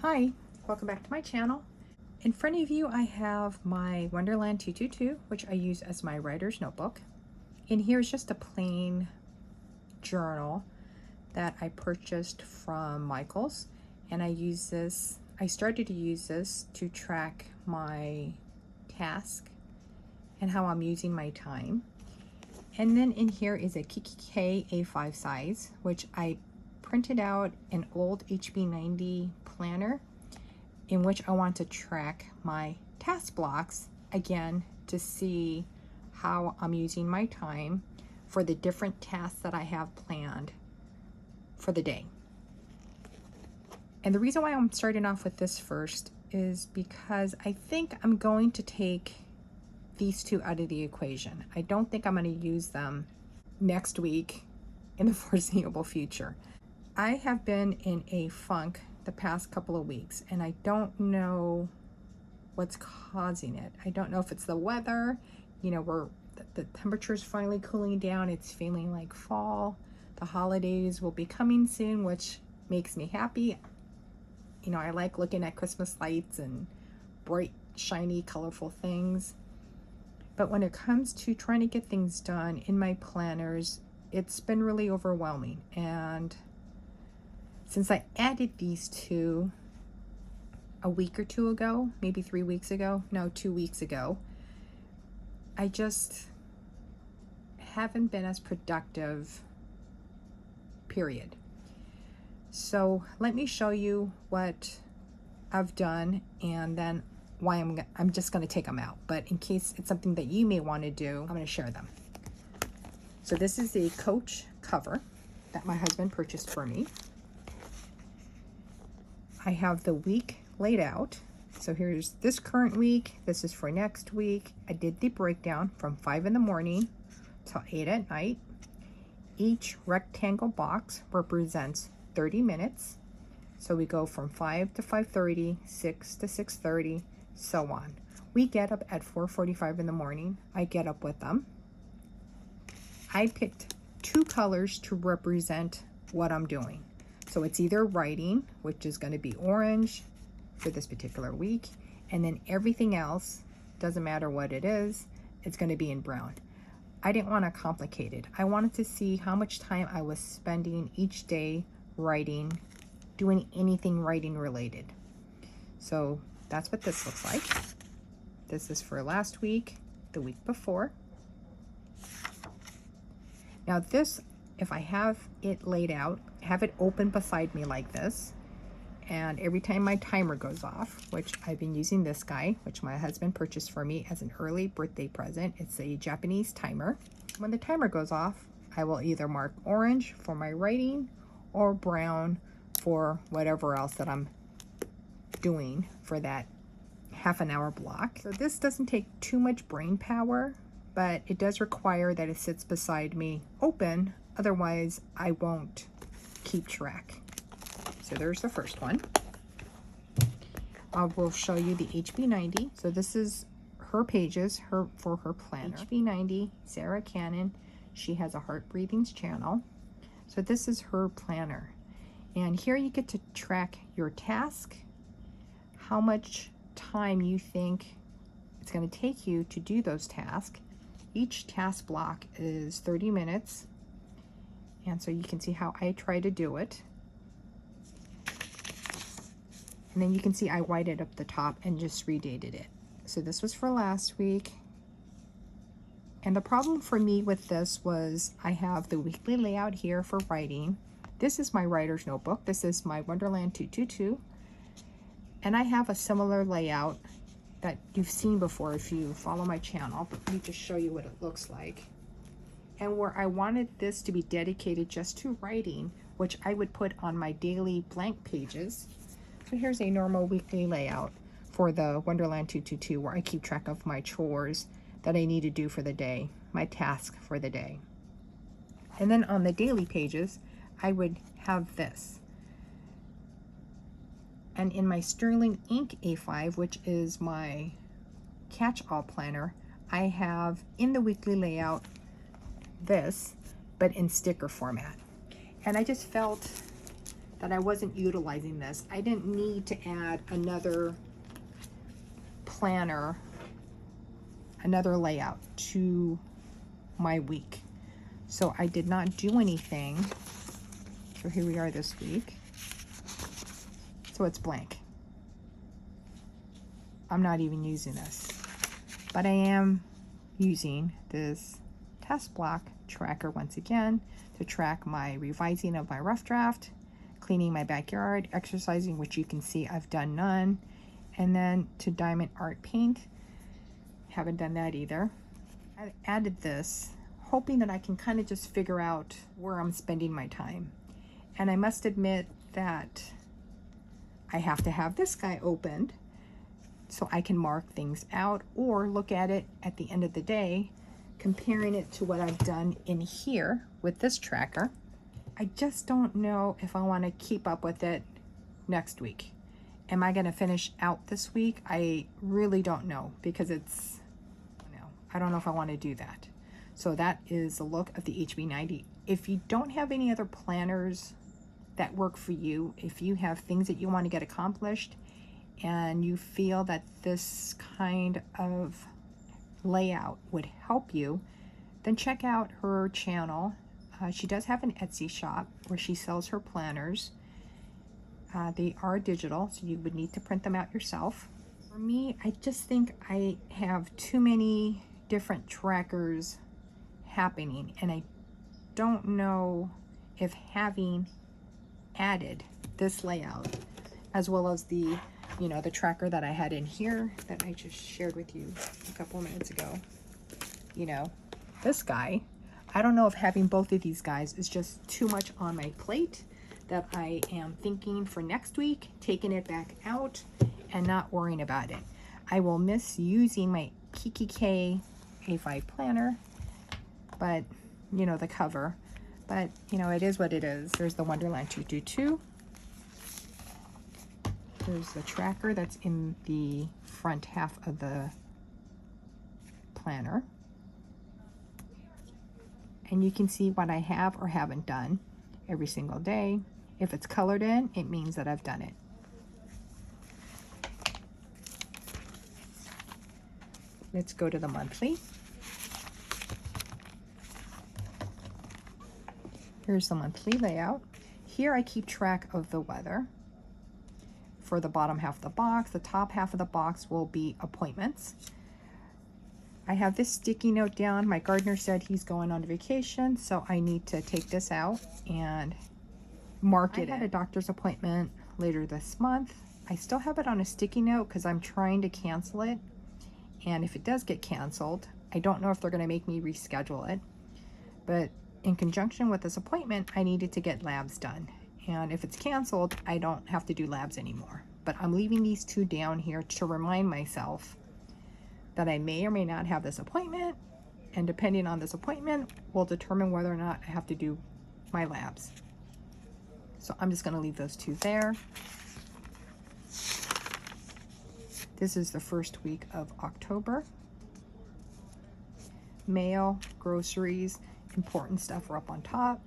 Hi, welcome back to my channel. In front of you I have my Wonderland 222, which I use as my writer's notebook. And here's just a plain journal that I purchased from Michaels. And I started to use this to track my task and how I'm using my time. And then in here is a kikki.K A5 size, which I printed out an old HB90 planner in which I want to track my task blocks again to see how I'm using my time for the different tasks that I have planned for the day. And the reason why I'm starting off with this first is because I think I'm going to take these two out of the equation. I don't think I'm going to use them next week in the foreseeable future. I have been in a funk the past couple of weeks and I don't know what's causing it. I don't know if it's the weather, you know, the temperature's finally cooling down. It's feeling like fall. The holidays will be coming soon, which makes me happy. You know, I like looking at Christmas lights and bright, shiny, colorful things. But when it comes to trying to get things done in my planners, it's been really overwhelming. And since I added these two a week or two ago, maybe 3 weeks ago, no, 2 weeks ago, I just haven't been as productive, period. So let me show you what I've done and then why I'm just going to take them out. But in case it's something that you may want to do, I'm going to share them. So this is a Coach cover that my husband purchased for me. I have the week laid out. So here's this current week. This is for next week. I did the breakdown from 5 in the morning till 8 at night. Each rectangle box represents 30 minutes. So we go from 5 to 5:30, 6 to 6:30, so on. We get up at 4:45 in the morning. I get up with them. I picked 2 colors to represent what I'm doing. So it's either writing, which is going to be orange for this particular week, and then everything else, doesn't matter what it is, it's going to be in brown. I didn't want to complicate it. I wanted to see how much time I was spending each day writing, doing anything writing related. So that's what this looks like. This is for last week, the week before. Now this, if I have it laid out, have it open beside me like this, and every time my timer goes off, which I've been using this guy, which my husband purchased for me as an early birthday present. It's a Japanese timer. When the timer goes off, I will either mark orange for my writing or brown for whatever else that I'm doing for that half an hour block. So this doesn't take too much brain power, but it does require that it sits beside me open, otherwise I won't keep track. So there's the first one. I will show you the HB90. So this is her pages for her planner. HB90, Sarah Cannon. She has a Heart Breathings channel. So this is her planner. And here you get to track your task, how much time you think it's going to take you to do those tasks. Each task block is 30 minutes. And so you can see how I try to do it. And then you can see I whited up the top and just redated it. So this was for last week. And the problem for me with this was I have the weekly layout here for writing. This is my writer's notebook. This is my Wonderland 222. And I have a similar layout that you've seen before if you follow my channel. But let me just show you what it looks like. And where I wanted this to be dedicated just to writing, which I would put on my daily blank pages. So here's a normal weekly layout for the Wonderland 222 where I keep track of my chores that I need to do for the day, my task for the day. And then on the daily pages, I would have this. And in my Sterling Ink A5, which is my catch-all planner, I have in the weekly layout this, but in sticker format. And I just felt that I wasn't utilizing this. I didn't need to add another planner, another layout to my week. So I did not do anything. So here we are this week. So it's blank. I'm not even using this, but I am using this test block tracker once again to track my revising of my rough draft, cleaning my backyard, exercising, which you can see I've done none, and then to diamond art paint. Haven't done that either. I added this hoping that I can kind of just figure out where I'm spending my time. And I must admit that I have to have this guy opened so I can mark things out or look at it at the end of the day, comparing it to what I've done in here with this tracker. I just don't know if I want to keep up with it next week. Am I going to finish out this week? I really don't know, because it's, I don't know if I want to do that. So that is a look at the HB90. If you don't have any other planners that work for you, if you have things that you want to get accomplished and you feel that this kind of layout would help you, then check out her channel. She does have an Etsy shop where she sells her planners. They are digital, so you would need to print them out yourself. For me, I just think I have too many different trackers happening, and I don't know if having added this layout as well as the the tracker that I had in here that I just shared with you a couple of minutes ago, this guy, I don't know if having both of these guys is just too much on my plate, that I am thinking for next week taking it back out and not worrying about it. I will miss using my PKK A5 planner, but the cover, but it is what it is. There's the Wonderland 222. There's the tracker that's in the front half of the planner, and you can see what I have or haven't done every single day. If it's colored in, it means that I've done it. Let's go to the monthly. Here's the monthly layout. Here I keep track of the weather. For the bottom half of the box, the top half of the box will be appointments. I have this sticky note down. My gardener said he's going on vacation, so I need to take this out and mark it. I had a doctor's appointment later this month. I still have it on a sticky note because I'm trying to cancel it. And if it does get canceled, I don't know if they're going to make me reschedule it. But in conjunction with this appointment, I needed to get labs done. And if it's canceled, I don't have to do labs anymore. But I'm leaving these two down here to remind myself that I may or may not have this appointment. And depending on this appointment, will determine whether or not I have to do my labs. So I'm just going to leave those two there. This is the first week of October. Mail, groceries, important stuff are up on top.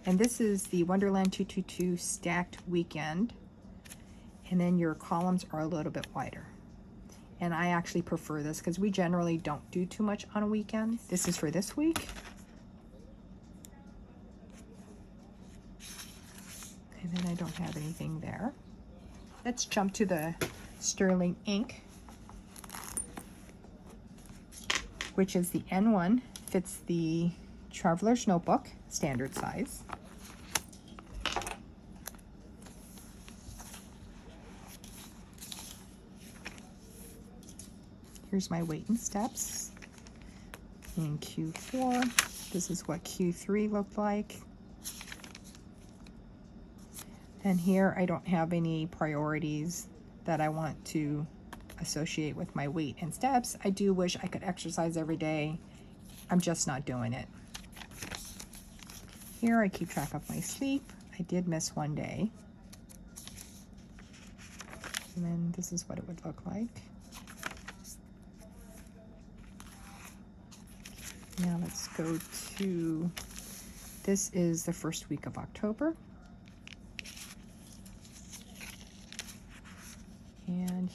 And this is the Wonderland 222 stacked weekend. And then your columns are a little bit wider. And I actually prefer this because we generally don't do too much on a weekend. This is for this week. And then I don't have anything there. Let's jump to the Sterling ink, which is the N1, fits the Traveler's Notebook, standard size. Here's my weight and steps in Q4. This is what Q3 looked like. And here I don't have any priorities that I want to associate with my weight and steps. I do wish I could exercise every day. I'm just not doing it. Here I keep track of my sleep. I did miss one day. And then this is what it would look like. Now let's go to, this is the first week of October.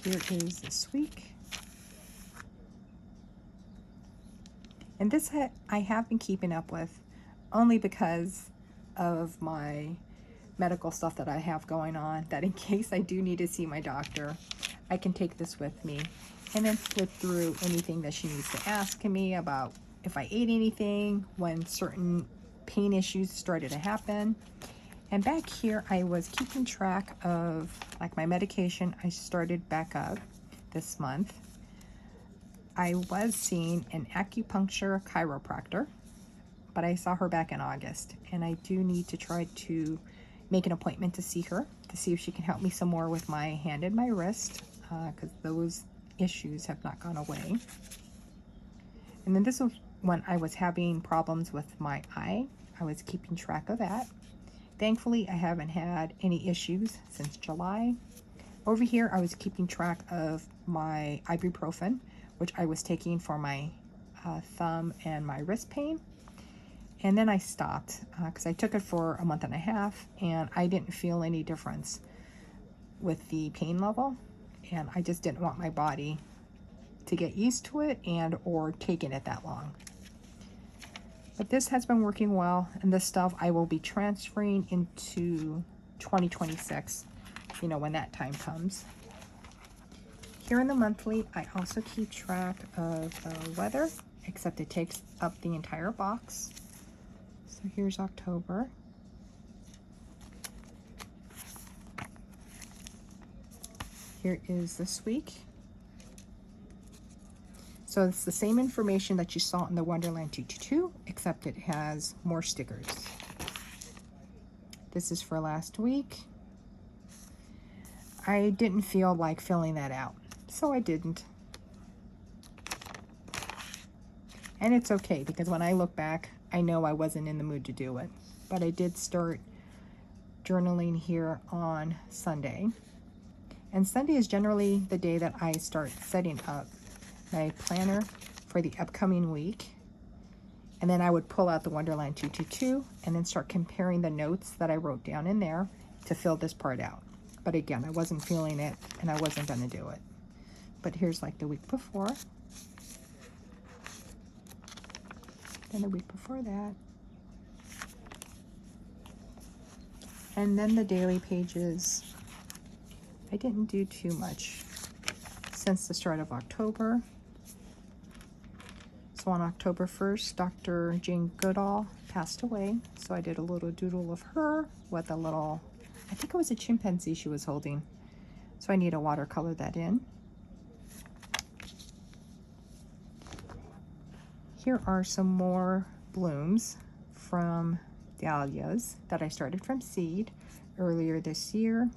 here is this week. And this I have been keeping up with only because of my medical stuff that I have going on, that in case I do need to see my doctor, I can take this with me and then flip through anything that she needs to ask me about if I ate anything, when certain pain issues started to happen. And back here, I was keeping track of like my medication. I started back up this month. I was seeing an acupuncture chiropractor, but I saw her back in August, and I do need to try to make an appointment to see her, to see if she can help me some more with my hand and my wrist, because those issues have not gone away. And then this was when I was having problems with my eye. I was keeping track of that. Thankfully, I haven't had any issues since July. Over here, I was keeping track of my ibuprofen, which I was taking for my thumb and my wrist pain. And then I stopped because I took it for a month and a half and I didn't feel any difference with the pain level. And I just didn't want my body to get used to it and or taking it that long. But this has been working well, and this stuff I will be transferring into 2026, you know, when that time comes. Here in the monthly, I also keep track of the weather, except it takes up the entire box. So here's October. Here is this week. So it's the same information that you saw in the Wonderland 222, except it has more stickers. This is for last week. I didn't feel like filling that out, so I didn't. And it's okay, because when I look back, I know I wasn't in the mood to do it. But I did start journaling here on Sunday. And Sunday is generally the day that I start setting up my planner for the upcoming week. And then I would pull out the Wonderland 222 and then start comparing the notes that I wrote down in there to fill this part out. But again, I wasn't feeling it and I wasn't going to do it. But here's like the week before. Then the week before that. And then the daily pages. I didn't do too much since the start of October. So on October 1st, Dr. Jane Goodall passed away. So I did a little doodle of her with a little, I think it was a chimpanzee she was holding. So I need to watercolor that in. Here are some more blooms from dahlias that I started from seed earlier this year.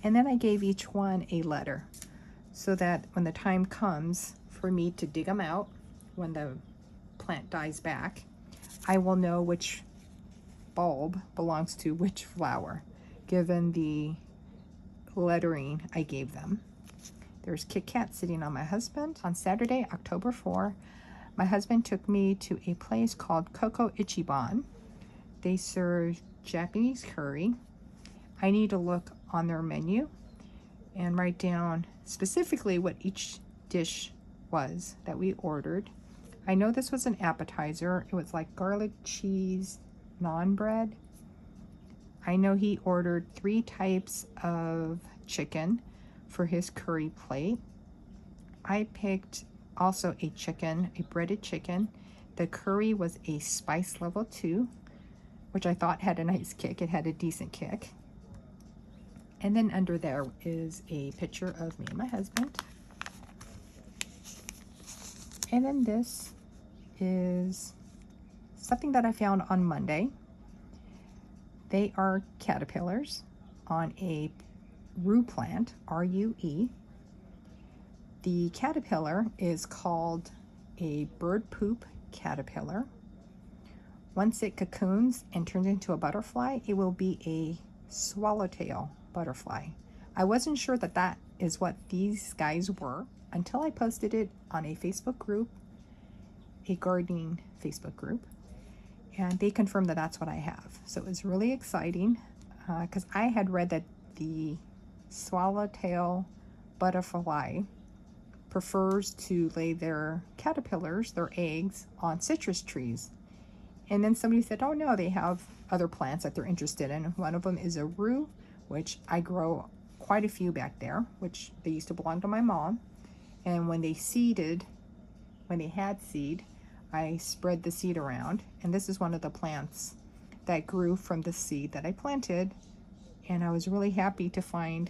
And then I gave each one a letter so that when the time comes for me to dig them out, when the plant dies back, I will know which bulb belongs to which flower, given the lettering I gave them. There's Kit Kat sitting on my husband. On Saturday, October 4, my husband took me to a place called Koko Ichiban. They serve Japanese curry. I need to look on their menu and write down specifically what each dish was that we ordered. I know this was an appetizer. It was like garlic cheese naan bread. I know he ordered 3 types of chicken for his curry plate. I picked also a chicken, a breaded chicken. The curry was a spice level 2, which I thought had a nice kick. It had a decent kick. And then under there is a picture of me and my husband. And then this is something that I found on Monday. They are caterpillars on a rue plant, R-U-E. The caterpillar is called a bird poop caterpillar. Once it cocoons and turns into a butterfly, it will be a swallowtail butterfly. I wasn't sure that that is what these guys were until I posted it on a Facebook group, a gardening Facebook group, and they confirmed that that's what I have. So it was really exciting because I had read that the swallowtail butterfly prefers to lay their caterpillars, their eggs, on citrus trees. And then somebody said, oh no, they have other plants that they're interested in. One of them is a rue, which I grow quite a few back there, which they used to belong to my mom. And when they had seed, I spread the seed around. And this is one of the plants that grew from the seed that I planted. And I was really happy to find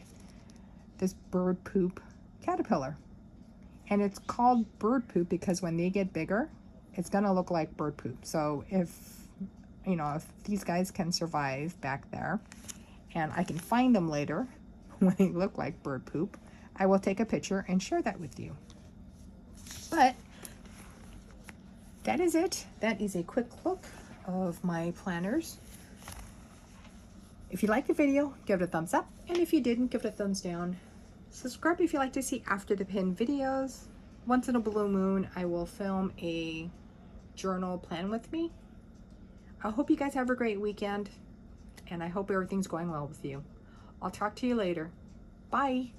this bird poop caterpillar. And it's called bird poop because when they get bigger, it's gonna look like bird poop. So if these guys can survive back there and I can find them later when they look like bird poop, I will take a picture and share that with you. But that is it. That is a quick look of my planters. If you liked the video, give it a thumbs up. And if you didn't, give it a thumbs down. Subscribe if you like to see after the pin videos. Once in a blue moon, I will film a journal plan with me. I hope you guys have a great weekend, and I hope everything's going well with you. I'll talk to you later. Bye.